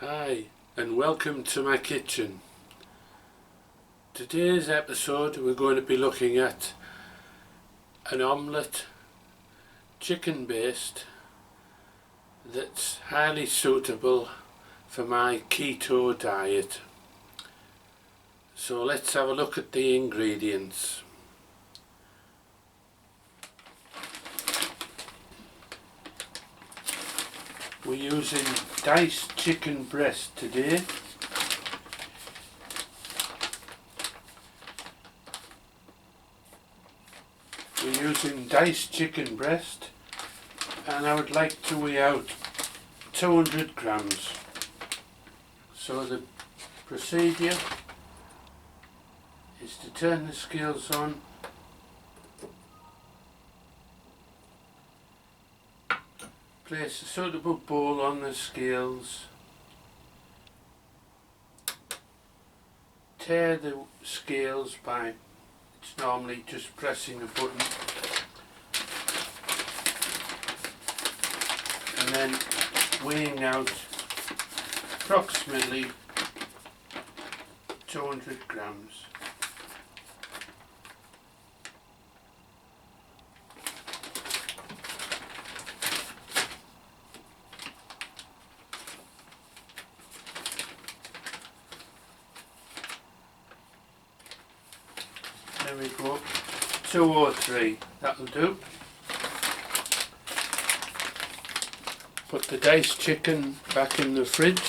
Hi, and welcome to my kitchen. Today's episode we're going to be looking at an omelette, chicken based, that's highly suitable for my keto diet. So let's have a look at the ingredients. We're using diced chicken breast today. We're using diced chicken breast, and I would like to weigh out 200 grams. So the procedure is to turn the scales on, place a suitable bowl on the scales, tear the scales by, it's normally just pressing a button, and then weighing out approximately 200 grams. There we go, 2 or 3, that'll do. Put the diced chicken back in the fridge.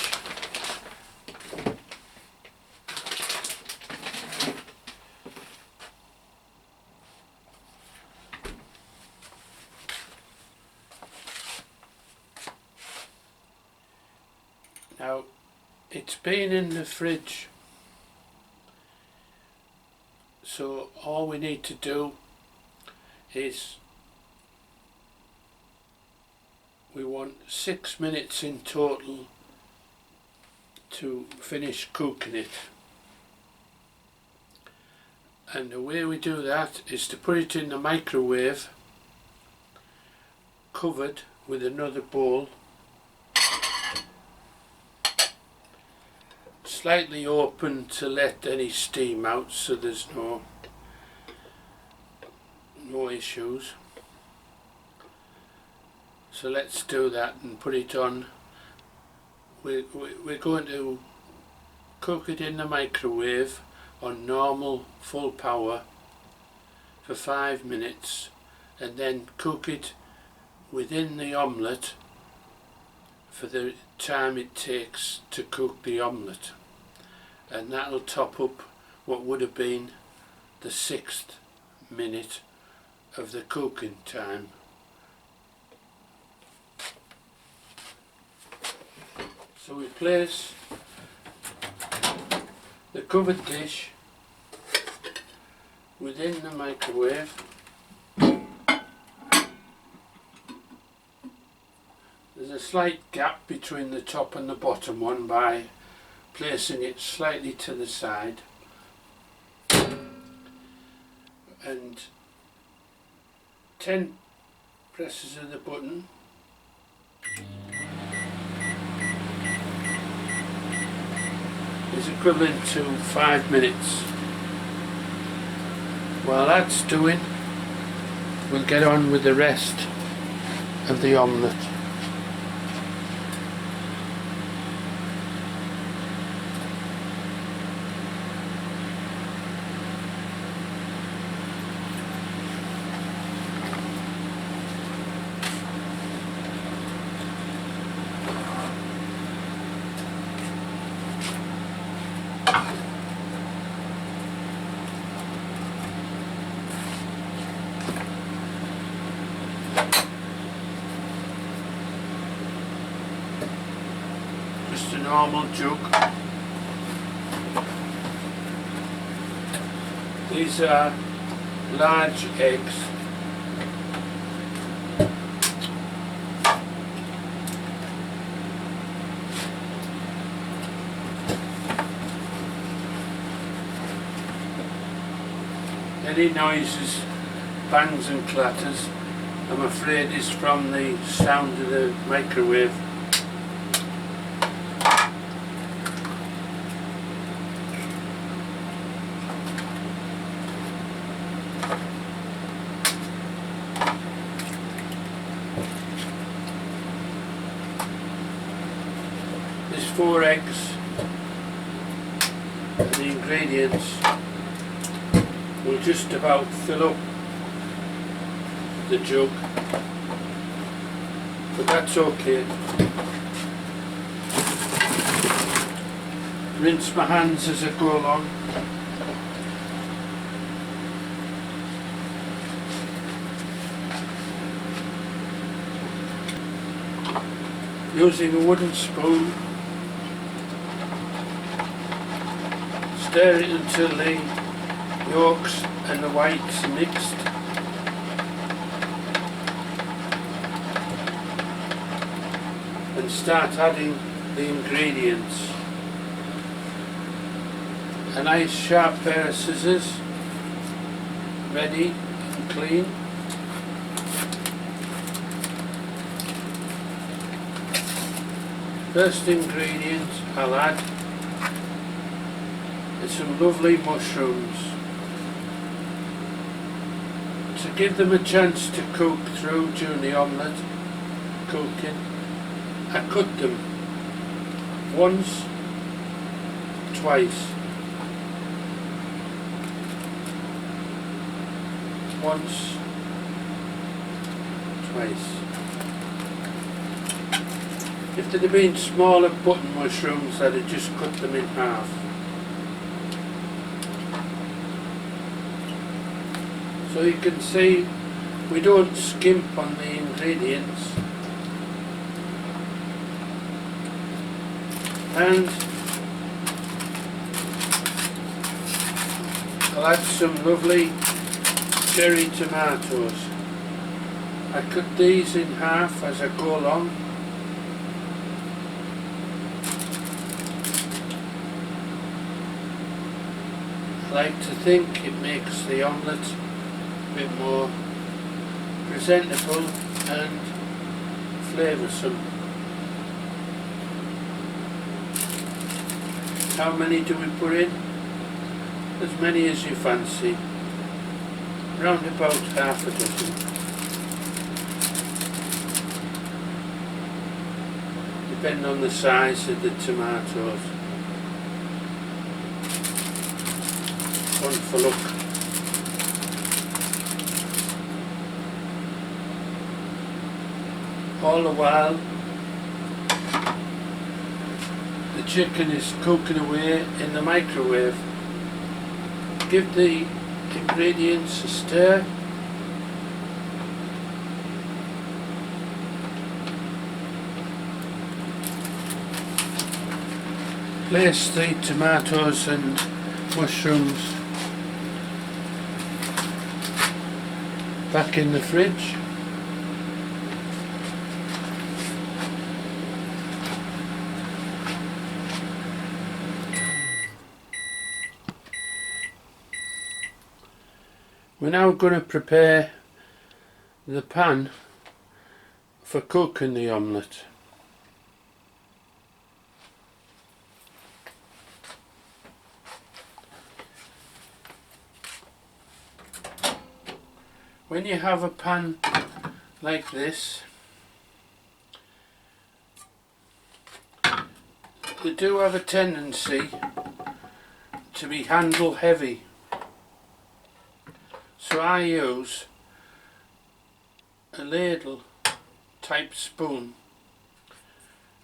Now, it's been in the fridge, so all we need to do is we want 6 minutes in total to finish cooking it. And the way we do that is to put it in the microwave, covered with another bowl, slightly open to let any steam out so there's no issues. So let's do that and put it on. We're going to cook it in the microwave on normal full power for 5 minutes, and then cook it within the omelette for the time it takes to cook the omelette, and that'll top up what would have been the 6th minute of the cooking time. So we place the covered dish within the microwave. There's a slight gap between the top and the bottom one by placing it slightly to the side, and 10 presses of the button is equivalent to 5 minutes. While that's doing, we'll get on with the rest of the omelette. Just a normal jug. These are large eggs. Any noises, bangs and clatters, I'm afraid is from the sound of the microwave. There's 4 eggs, and the ingredients will just about fill up the jug, but that's okay. Rinse my hands as I go along. Using a wooden spoon, stir it until the yolks and the whites are mixed. And start adding the ingredients. A nice sharp pair of scissors, ready and clean. First ingredient I'll add is some lovely mushrooms. To give them a chance to cook through during the omelette cooking, I cut them once, twice, once, twice. If they'd have been smaller button mushrooms, I'd have just cut them in half. So you can see we don't skimp on the ingredients. And I'll add some lovely cherry tomatoes. I cut these in half as I go along. I like to think it makes the omelette a bit more presentable and flavoursome. How many do we put in? As many as you fancy. Round about half a dozen. Depending on the size of the tomatoes. One for luck. All the while the chicken is cooking away in the microwave. Give the ingredients a stir. Place the tomatoes and mushrooms back in the fridge. We're now going to prepare the pan for cooking the omelette. When you have a pan like this, they do have a tendency to be handle heavy. So I use a ladle type spoon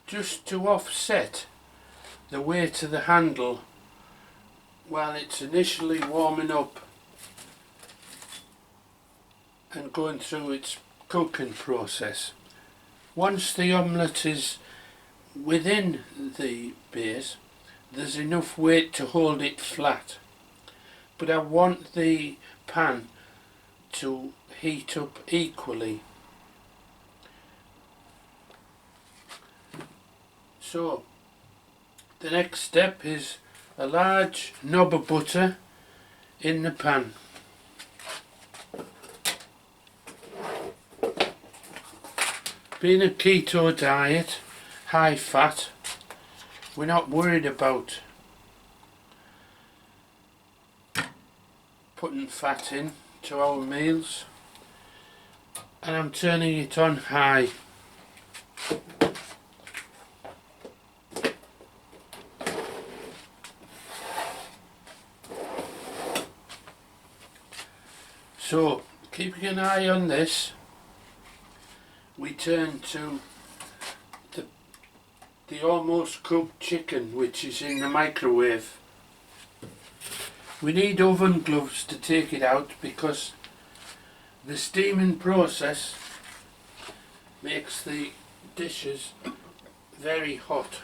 just to offset the weight of the handle while it's initially warming up and going through its cooking process. Once the omelette is within the base, there's enough weight to hold it flat, but I want the pan to heat up equally. So the next step is a large knob of butter in the pan. Being a keto diet, high fat, we're not worried about putting fat in to our meals, and I'm turning it on high. So, keeping an eye on this, we turn to the almost cooked chicken, which is in the microwave. We need oven gloves to take it out because the steaming process makes the dishes very hot.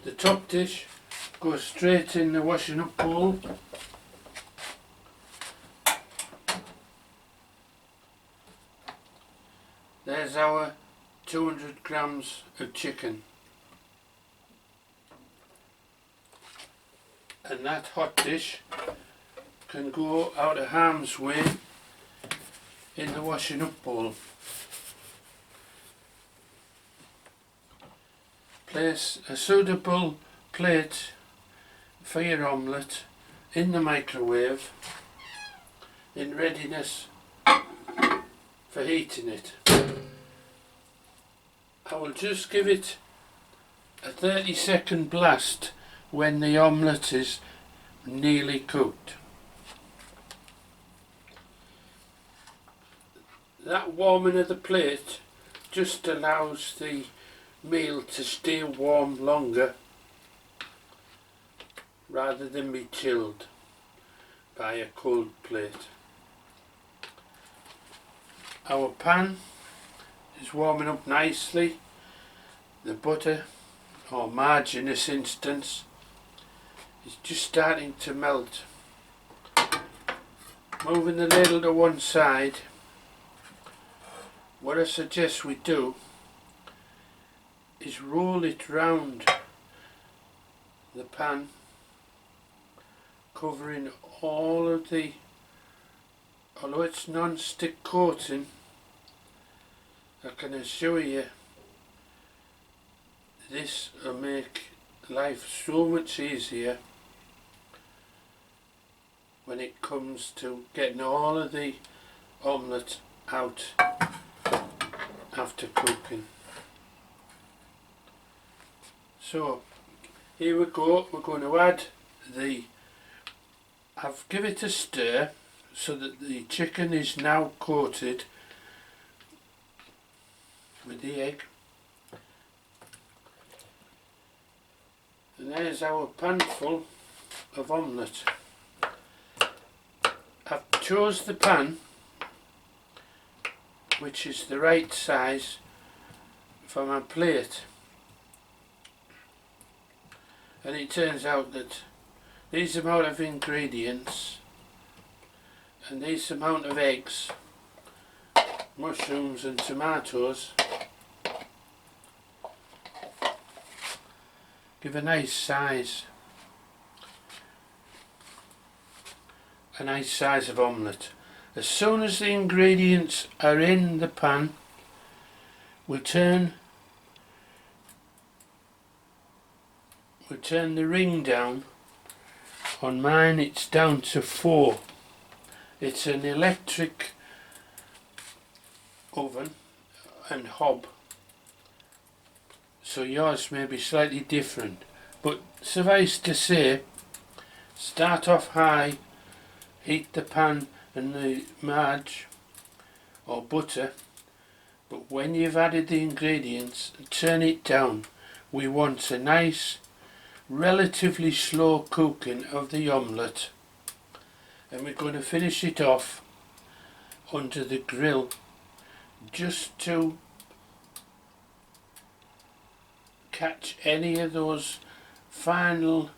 The top dish goes straight in the washing up bowl. There's our 200 grams of chicken. And that hot dish can go out of harm's way in the washing up bowl. Place a suitable plate for your omelette in the microwave in readiness for heating it. I will just give it a 30-second blast when the omelette is nearly cooked. That warming of the plate just allows the meal to stay warm longer rather than be chilled by a cold plate. Our pan is warming up nicely. The butter, or margarine in this instance, is just starting to melt. Moving the ladle to one side, what I suggest we do is roll it round the pan, covering all of the, although it's non-stick coating, I can assure you this will make life so much easier when it comes to getting all of the omelette out after cooking. So here we go, we're going to add I've given it a stir so that the chicken is now coated with the egg. And there's our pan full of omelette. I've chose the pan which is the right size for my plate, and it turns out that these amount of ingredients and this amount of eggs, mushrooms and tomatoes give a nice size of omelette. As soon as the ingredients are in the pan, we'll turn the ring down. On mine it's down to 4. It's an electric oven and hob, so yours may be slightly different, but suffice to say, start off high, heat the pan and the margarine or butter, but when you've added the ingredients, turn it down. We want a nice relatively slow cooking of the omelette, and we're going to finish it off under the grill just to catch any of those final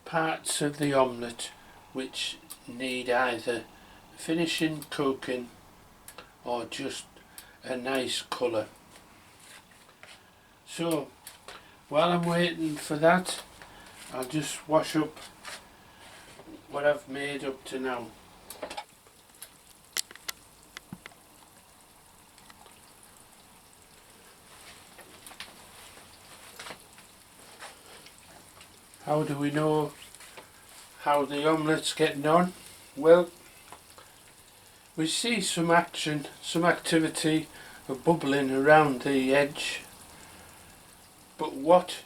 parts of the omelette which need either finishing cooking or just a nice colour. So while I'm waiting for that, I'll just wash up what I've made up to now. How do we know how the omelette's getting on? Well, we see some action, some activity of bubbling around the edge, but what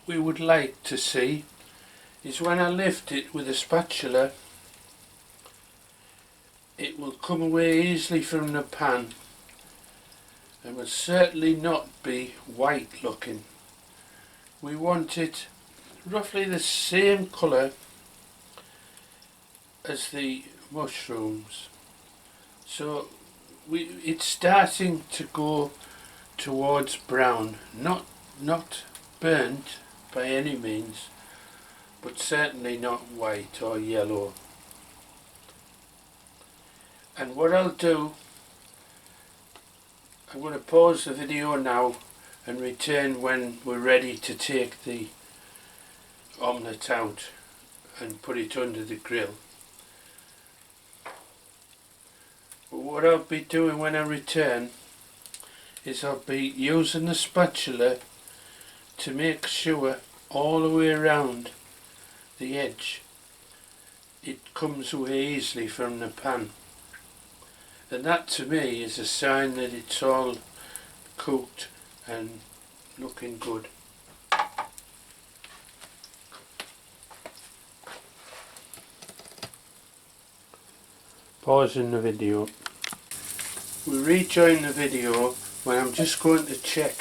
we would like to see is when I lift it with a spatula, it will come away easily from the pan and will certainly not be white looking. We want it roughly the same colour as the mushrooms, so it's starting to go towards brown, not burnt by any means, but certainly not white or yellow. And what I'll do, I'm going to pause the video now and return when we're ready to take the omelette out and put it under the grill. But what I'll be doing when I return is I'll be using the spatula to make sure all the way around the edge it comes away easily from the pan, and that to me is a sign that it's all cooked and looking good. Pausing the video. We rejoin the video when I'm just going to check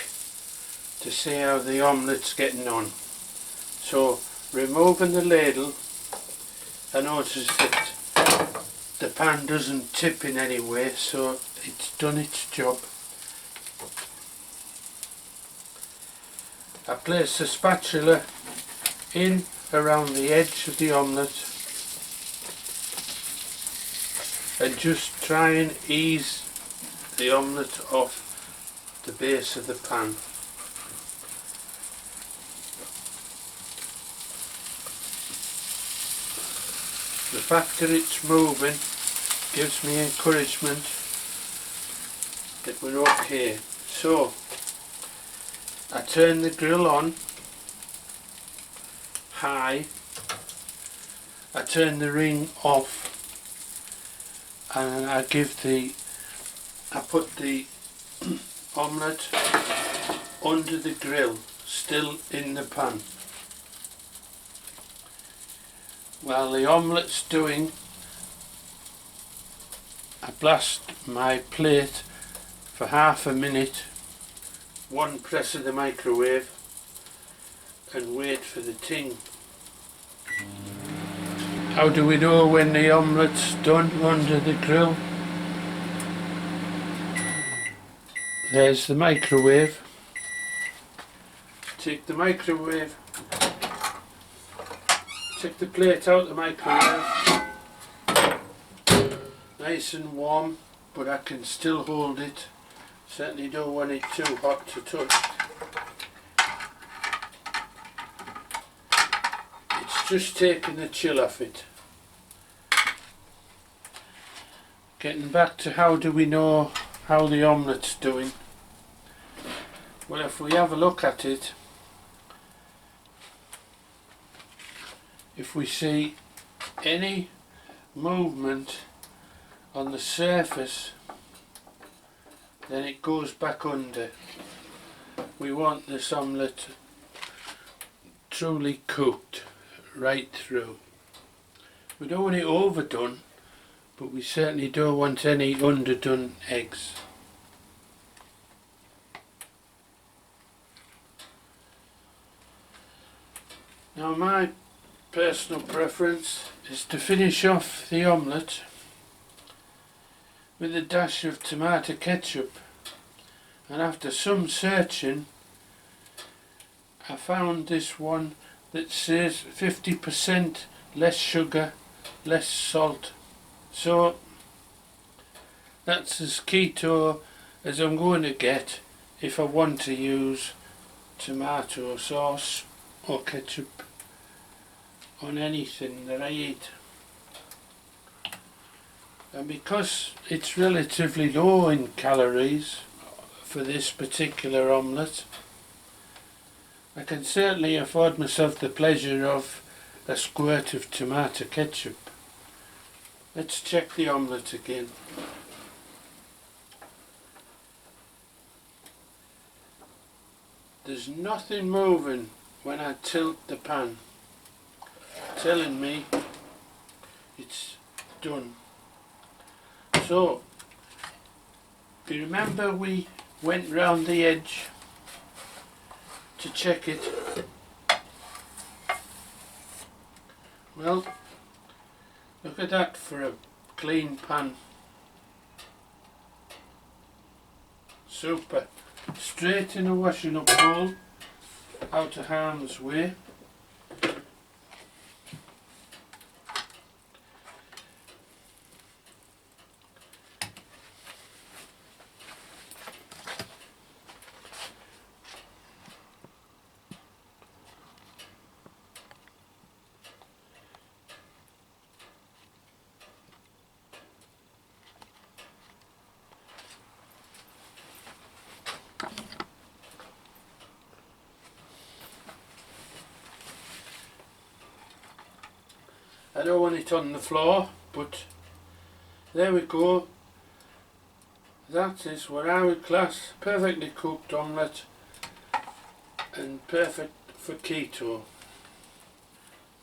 to see how the omelette's getting on. So, removing the ladle, I notice that the pan doesn't tip in any way, so it's done its job. I place the spatula in around the edge of the omelette and just try and ease the omelette off the base of the pan. The fact that it's moving gives me encouragement that we're okay. So I turn the grill on high, I turn the ring off, and I put the omelette under the grill, still in the pan. While the omelette's doing, I blast my plate for half a minute, one press of the microwave, and wait for the ting. How do we know when the omelette's done under the grill? There's the microwave. Take the plate out of the microwave. Nice and warm, but I can still hold it. Certainly don't want it too hot to touch. It's just taking the chill off it. Getting back to how do we know how the omelette's doing? Well, if we have a look at it, if we see any movement on the surface, then it goes back under. We want this omelette truly cooked right through. We don't want it overdone, but we certainly don't want any underdone eggs. Now my personal preference is to finish off the omelette with a dash of tomato ketchup, and after some searching I found this one that says 50% less sugar, less salt. So that's as keto as I'm going to get if I want to use tomato sauce or ketchup on anything that I eat. And because it's relatively low in calories for this particular omelette, I can certainly afford myself the pleasure of a squirt of tomato ketchup. Let's check the omelette again. There's nothing moving when I tilt the pan. telling me it's done. So, do you remember we went round the edge to check it? Well, look at that for a clean pan. Super. Straight in a washing up bowl, out of harm's way. I don't want it on the floor, but there we go. That is what I would class perfectly cooked omelette and perfect for keto.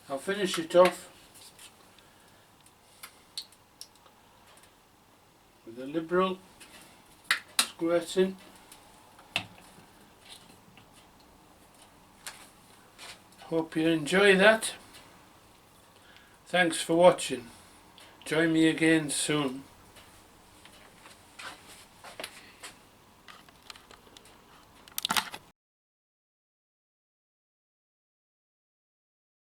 I'll finish it off with a liberal squirting. Hope you enjoy that. Thanks for watching. Join me again soon.